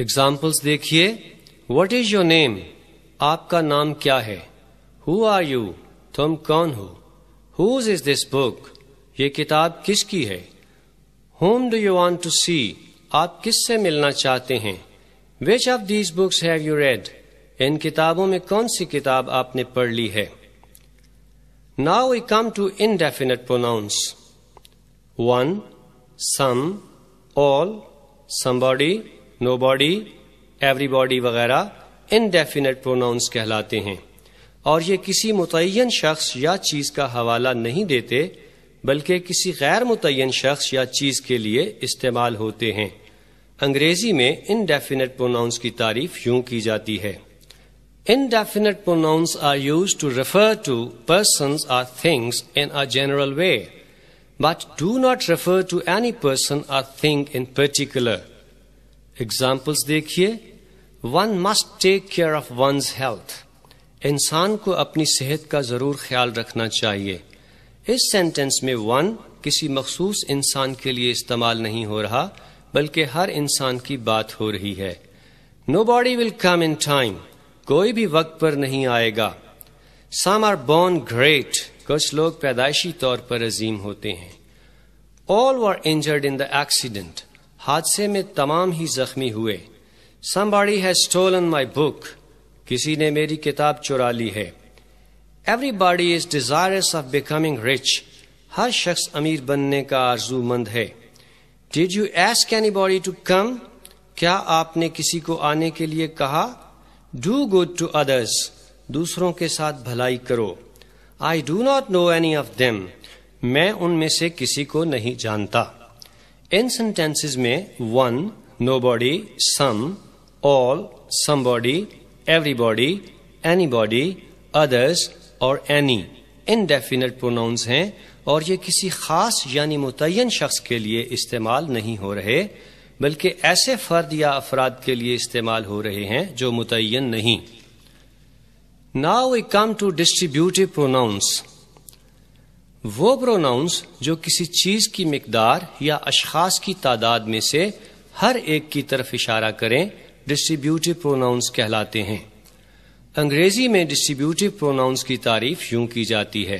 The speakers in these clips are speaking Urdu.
ایگزامپلس دیکھیے. What is your name? آپ کا نام کیا ہے. Who are you? تم کون ہو. ہوز از دس بک؟ یہ کتاب کس کی ہے. Whom do you want to see? آپ کس سے ملنا چاہتے ہیں. Which of these books have you read? ان کتابوں میں کون سی کتاب آپ نے پڑھ لی ہے. Now we come to indefinite pronouns. One, some, all, somebody, nobody, everybody وغیرہ indefinite pronouns کہلاتے ہیں اور یہ کسی متعین شخص یا چیز کا حوالہ نہیں دیتے بلکہ کسی غیر متعین شخص یا چیز کے لیے استعمال ہوتے ہیں. انگریزی میں indefinite pronouns کی تعریف یوں کی جاتی ہے. Indefinite pronouns are used to refer to persons or things in a general way, but do not refer to any person or thing in particular. Examples دیکھیے. One must take care of one's health. انسان کو اپنی صحت کا ضرور خیال رکھنا چاہیے. اس سینٹنس میں one کسی مخصوص انسان کے لیے استعمال نہیں ہو رہا بلکہ ہر انسان کی بات ہو رہی ہے. Nobody will come in time. کوئی بھی وقت پر نہیں آئے گا. Some are born great. کچھ لوگ پیدائشی طور پر عظیم ہوتے ہیں. All were injured in the accident. حادثے میں تمام ہی زخمی ہوئے. Somebody has stolen my book. کسی نے میری کتاب چرا لی ہے. Everybody is desirous of becoming rich. ہر شخص امیر بننے کا آرزو مند ہے. Did you ask anybody to come? کیا آپ نے کسی کو آنے کے لیے کہا. Do good to others. دوسروں کے ساتھ بھلائی کرو. I do not know any of them. میں ان میں سے کسی کو نہیں جانتا. ان سینٹینسز میں one, nobody, some, all, somebody, everybody, anybody, others اور any indefinite pronouns ہیں اور یہ کسی خاص یعنی متعین شخص کے لیے استعمال نہیں ہو رہے بلکہ ایسے فرد یا افراد کے لیے استعمال ہو رہے ہیں جو متعین نہیں. Now we come to distributive pronouns. وہ پروناؤنس جو کسی چیز کی مقدار یا اشخاص کی تعداد میں سے ہر ایک کی طرف اشارہ کریں ڈسٹریبیوٹیو پروناؤنس کہلاتے ہیں. انگریزی میں ڈسٹریبیوٹیو پروناؤنس کی تعریف یوں کی جاتی ہے.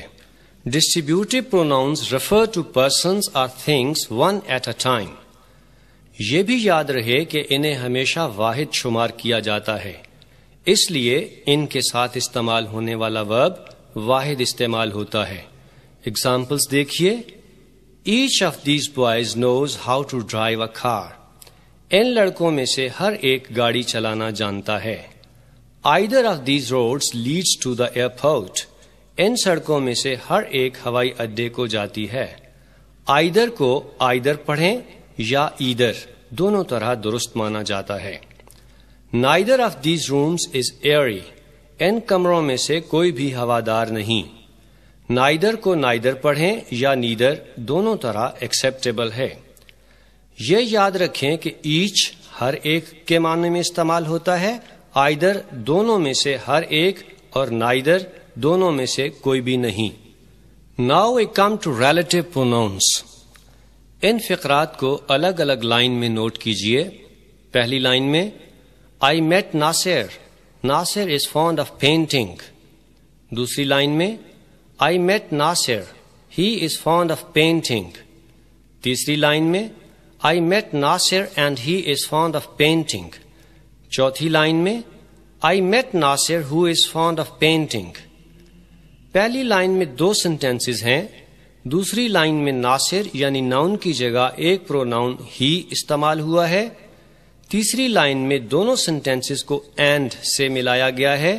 Distributive pronouns refer to persons اور things one at a time. یہ بھی یاد رہے کہ انہیں ہمیشہ واحد شمار کیا جاتا ہے اس لیے ان کے ساتھ استعمال ہونے والا ورب واحد استعمال ہوتا ہے. ایگزامپلس دیکھیے. Each of these boys knows how to drive a car. ان لڑکوں میں سے ہر ایک گاڑی چلانا جانتا ہے. Either of these roads leads to the airport. ان سڑکوں میں سے ہر ایک ہوائی اڈے کو جاتی ہے. آئدر کو آئدر پڑھیں یا ایدر دونوں طرح درست مانا جاتا ہے. Neither of these rooms is airy. ان کمروں میں سے کوئی بھی ہوادار نہیں. Neither کو neither پڑھیں یا neither دونوں طرح acceptable ہے. یہ یاد رکھیں کہ each ہر ایک کے معنی میں استعمال ہوتا ہے. either دونوں میں سے ہر ایک اور neither دونوں میں سے کوئی بھی نہیں. Now we come to relative pronouns. ان فقرات کو الگ الگ لائن میں نوٹ کیجئے. پہلی لائن میں I met Nasir. Nasir is fond of painting. دوسری لائن میں I met Nasir. He is fond of painting. تیسری لائن میں I met Nasir and he is fond of painting. چوتھی لائن میں I met Nasir who is fond of painting. پہلی لائن میں دو سینٹینسز ہیں. دوسری لائن میں ناصر یعنی ناؤن کی جگہ ایک پروناؤن ہی استعمال ہوا ہے. تیسری لائن میں دونوں سینٹینسز کو اینڈ سے ملایا گیا ہے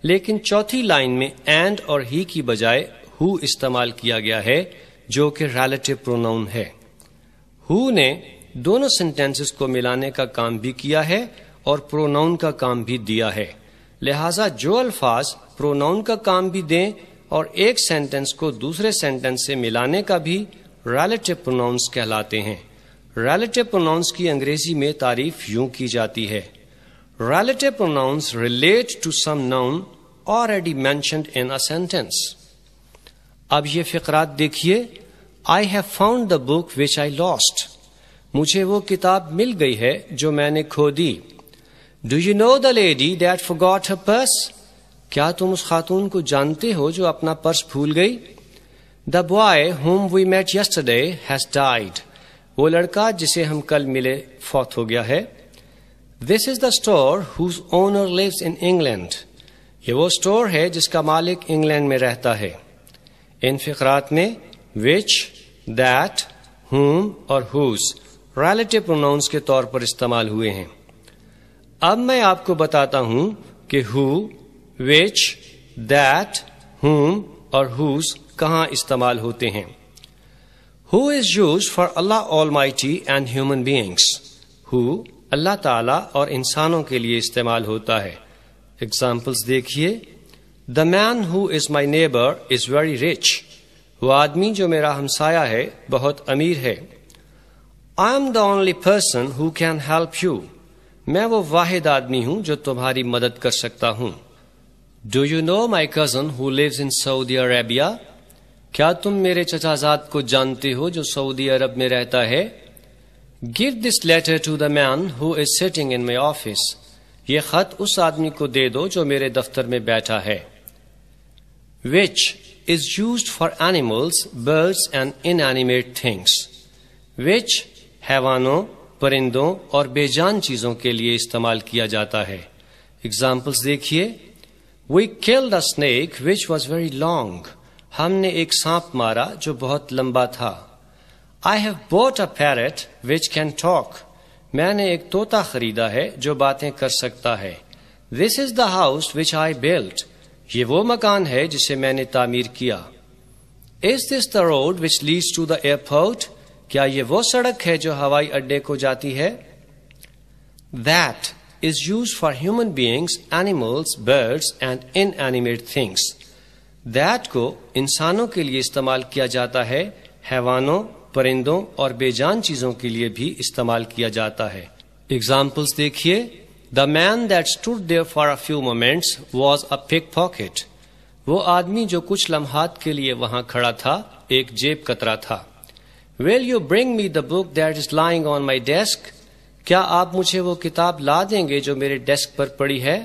لیکن چوتھی لائن میں اینڈ اور ہی کی بجائے ہو استعمال کیا گیا ہے جو کہ ریلیٹو پروناؤن ہے. ہو نے دونوں سینٹینسز کو ملانے کا کام بھی کیا ہے اور پروناؤن کا کام بھی دیا ہے. لہٰذا جو الفاظ پروناؤن کا کام بھی دیں اور ایک سینٹنس کو دوسرے سینٹنس سے ملانے کا بھی ریلیٹو پروناؤنس کہلاتے ہیں. ریلیٹو پروناؤنس کی انگریزی میں تعریف یوں کی جاتی ہے. Relative pronouns relate to some noun already mentioned in a sentence. اب یہ فقرات دیکھیے. I have found the book which I lost. مجھے وہ کتاب مل گئی ہے جو میں نے کھو دی. Do you know the lady that forgot her purse? کیا تم اس خاتون کو جانتے ہو جو اپنا پرس بھول گئی؟ The boy whom we met yesterday has died. وہ لڑکا جسے ہم کل ملے فوت ہو گیا ہے. This is the store whose owner lives in England. یہ وہ اسٹور ہے جس کا مالک انگلینڈ میں رہتا ہے. ان فقرات میں which, that, whom اور whose ریلیٹو پروناؤنس کے طور پر استعمال ہوئے ہیں. اب میں آپ کو بتاتا ہوں کہ who, which, that, whom اور whose کہاں استعمال ہوتے ہیں. Who is used for Allah Almighty and human beings. Who اللہ تعالیٰ اور انسانوں کے لیے استعمال ہوتا ہے. Examples دیکھیے. The man who is my neighbor is very rich. وہ آدمی جو میرا ہمسایہ ہے بہت امیر ہے. I am the only person who can help you. میں وہ واحد آدمی ہوں جو تمہاری مدد کر سکتا ہوں. Do you know my cousin who lives in Saudi Arabia? کیا تم میرے چچا زاد کو جانتے ہو جو سعودی عرب میں رہتا ہے؟ Give this letter to the man who is sitting in my office. یہ خط اس آدمی کو دے دو جو میرے دفتر میں بیٹھا ہے. Which is used for animals, birds and inanimate things. Which حیوانوں، پرندوں اور بے جان چیزوں کے لیے استعمال کیا جاتا ہے. Examples دیکھیے. We killed a snake which was very long. ہم نے ایک سانپ مارا جو بہت لمبا تھا. I have bought a parrot which can talk. میں نے ایک طوطا خریدا ہے جو باتیں کر سکتا ہے. This is the house which I built. یہ وہ مکان ہے جسے میں نے تعمیر کیا. Is this the road which leads to the airport? کیا یہ وہ سڑک ہے جو ہوائی اڈے کو جاتی ہے؟ That is used for human beings, animals, birds and inanimate things. That کو انسانوں کے لیے استعمال کیا جاتا ہے، حیوانوں، پرندوں اور بے جان چیزوں کے لیے بھی استعمال کیا جاتا ہے. Examples دیکھیے. The man that stood there for a few moments was a pickpocket. وہ آدمی جو کچھ لمحات کے لیے وہاں کھڑا تھا ایک جیب کترا تھا. Will you bring me the book that is lying on my desk? کیا آپ مجھے وہ کتاب لا دیں گے جو میرے ڈیسک پر پڑی ہے؟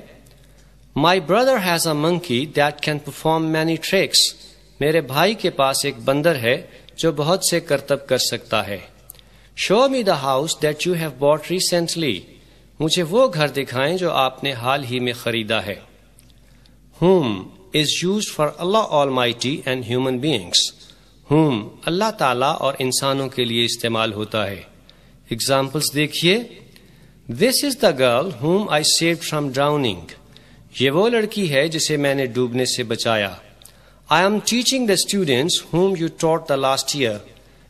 My brother has a monkey that can perform many tricks. میرے بھائی کے پاس ایک بندر ہے جو بہت سے کرتب کر سکتا ہے. Show me the house that you have bought recently. مجھے وہ گھر دکھائیں جو آپ نے حال ہی میں خریدا ہے. Whom is used for Allah Almighty and human beings. Whom اللہ تعالیٰ اور انسانوں کے لیے استعمال ہوتا ہے. Examples دیکھیے. This is the girl whom I saved from drowning. یہ وہ لڑکی ہے جسے میں نے ڈوبنے سے بچایا. I am teaching the students whom you taught the last year.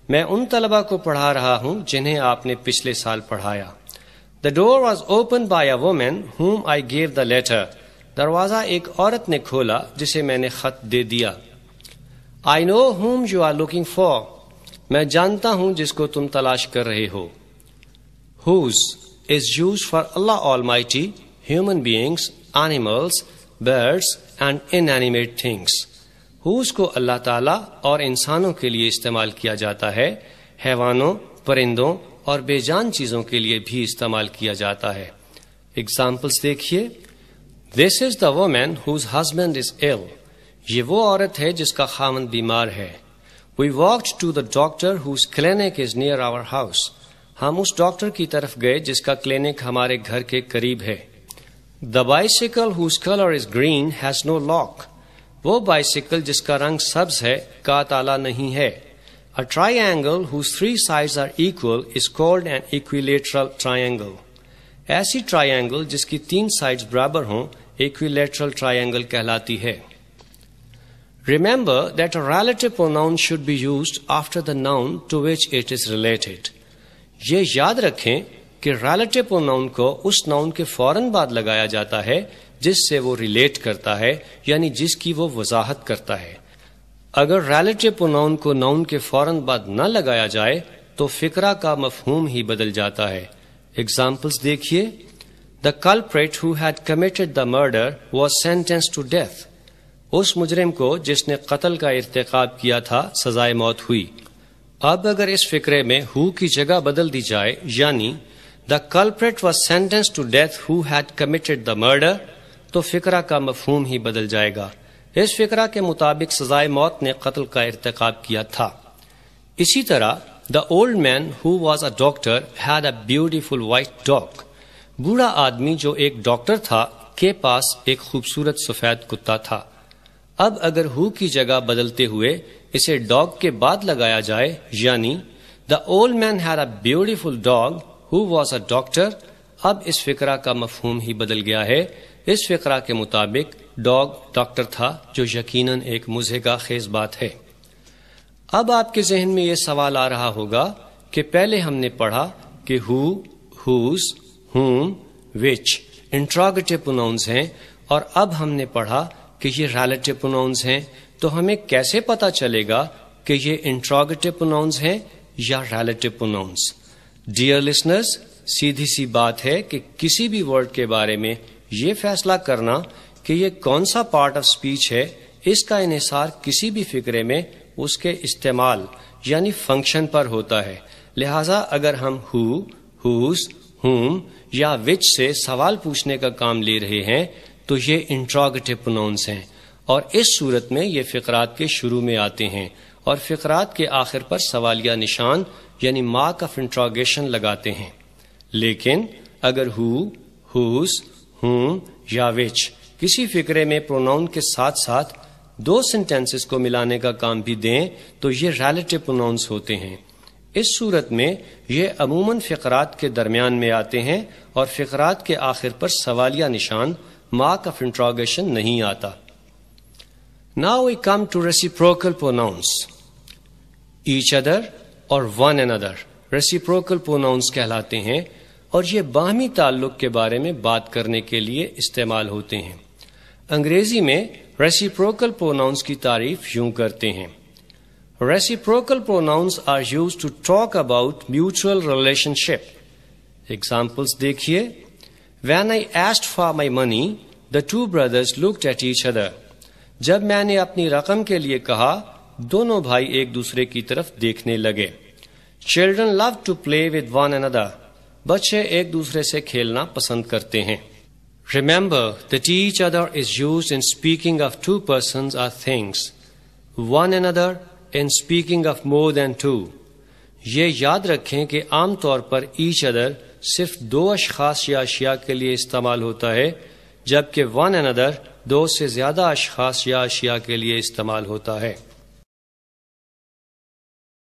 میں ان طلبہ کو پڑھا رہا ہوں جنہیں آپ نے پچھلے سال پڑھایا. The door was opened by a woman whom I gave the letter. دروازہ ایک عورت نے کھولا جسے میں نے خط دے دیا. I know whom you are looking for. میں جانتا ہوں جس کو تم تلاش کر رہے ہو. Whose is used for Allah Almighty, human beings, animals, birds and inanimate things. Whose کو اللہ تعالیٰ اور انسانوں کے لیے استعمال کیا جاتا ہے، حیوانوں، پرندوں اور بے جان چیزوں کے لیے بھی استعمال کیا جاتا ہے. Examples دیکھیے. This is the woman whose husband is ill. یہ وہ عورت ہے جس کا خاوند بیمار ہے. We walked to the doctor whose clinic is near our house. ہم اس ڈاکٹر کی طرف گئے جس کا کلینک ہمارے گھر کے قریب ہے. The bicycle whose color is green has no lock. وہ بائسیکل جس کا رنگ سبز ہے کا تالا نہیں ہے. A triangle whose three sides are equal is called an equilateral triangle. ایسی ٹرائنگل جس کی تین سائڈز برابر ہوں ایکویلیٹرل ٹرائنگل کہلاتی ہے. Remember that a relative pronoun should be used after the noun to which it is related. یہ یاد رکھیں کہ ریلیٹو پروناؤن کو اس ناؤن کے فوراً بعد لگایا جاتا ہے جس سے وہ ریلیٹ کرتا ہے، یعنی جس کی وہ وضاحت کرتا ہے. اگر ریلیٹو پروناؤن کو ناؤن کے فوراً بعد نہ لگایا جائے تو فقرہ کا مفہوم ہی بدل جاتا ہے. Examples دیکھیے. The culprit who had committed the murder was sentenced to death. اس مجرم کو جس نے قتل کا ارتکاب کیا تھا سزائے موت ہوئی. اب اگر اس فقرے میں who کی جگہ بدل دی جائے، یعنی The culprit was sentenced to death who had committed the murder. تو فقرہ کا مفہوم ہی بدل جائے گا. اس فقرہ کے مطابق سزائے موت نے قتل کا ارتکاب کیا تھا. اسی طرح the old man who was a doctor had a beautiful white dog. بوڑھا آدمی جو ایک ڈاکٹر تھا کے پاس ایک خوبصورت سفید کتا تھا. اب اگر ہو کی جگہ بدلتے ہوئے اسے ڈاگ کے بعد لگایا جائے یعنی the old man had a beautiful dog who was a doctor, اب اس فقرہ کا مفہوم ہی بدل گیا ہے. اس فقرہ کے مطابق ڈاگ ڈاکٹر تھا جو یقیناً ایک مضحکہ خیز بات ہے. اب آپ کے ذہن میں یہ سوال آ رہا ہوگا کہ پہلے ہم نے پڑھا کہ who, whose, whom, which interrogative pronouns ہیں اور اب ہم نے پڑھا کہ یہ ریلیٹو پروناؤنز ہیں. تو ہمیں کیسے پتا چلے گا کہ یہ انٹراگیٹو پروناؤنز ہیں یا ریلیٹو پروناؤنز؟ ڈیئر لسنرز، سیدھی سی بات ہے کہ کسی بھی ورڈ کے بارے میں یہ فیصلہ کرنا کہ یہ کون سا پارٹ آف سپیچ ہے، اس کا انحصار کسی بھی فقرے میں اس کے استعمال یعنی فنکشن پر ہوتا ہے. لہٰذا اگر ہم who, whose, whom یا which سے سوال پوچھنے کا کام لے رہے ہیں تو یہ انٹراگیٹو پروناؤنز ہیں اور اس صورت میں یہ فقرات کے شروع میں آتے ہیں اور فقرات کے آخر پر سوالیہ نشان یعنی مارک آف انٹراگیشن لگاتے ہیں. لیکن اگر who, whose, whom یا which کسی فقرے میں پروناؤن کے ساتھ ساتھ دو سینٹینسز کو ملانے کا کام بھی دیں تو یہ ریلیٹو پروناؤنز ہوتے ہیں. اس صورت میں یہ عموماً فقرات کے درمیان میں آتے ہیں اور فقرات کے آخر پر سوالیہ نشان مارک آف انٹراگیشن نہیں آتا. Now we come to reciprocal pronouns. Each other اور one another reciprocal pronouns کہلاتے ہیں اور یہ باہمی تعلق کے بارے میں بات کرنے کے لیے استعمال ہوتے ہیں. انگریزی میں reciprocal pronouns کی تعریف یوں کرتے ہیں: Reciprocal pronouns are used to talk about mutual relationship. Examples دیکھیے. When I asked for my money, the two brothers looked at each other. جب میں نے اپنی رقم کے لیے کہا دونوں بھائی ایک دوسرے کی طرف دیکھنے لگے. Children love to play with one another. بچے ایک دوسرے سے کھیلنا پسند کرتے ہیں. Remember that each other is used in speaking of two persons or things. One another in speaking of more than two. یہ یاد رکھیں کہ عام طور پر each other صرف دو اشخاص یا اشیاء کے لیے استعمال ہوتا ہے جبکہ one another دو سے زیادہ اشخاص یا اشیاء کے لیے استعمال ہوتا ہے.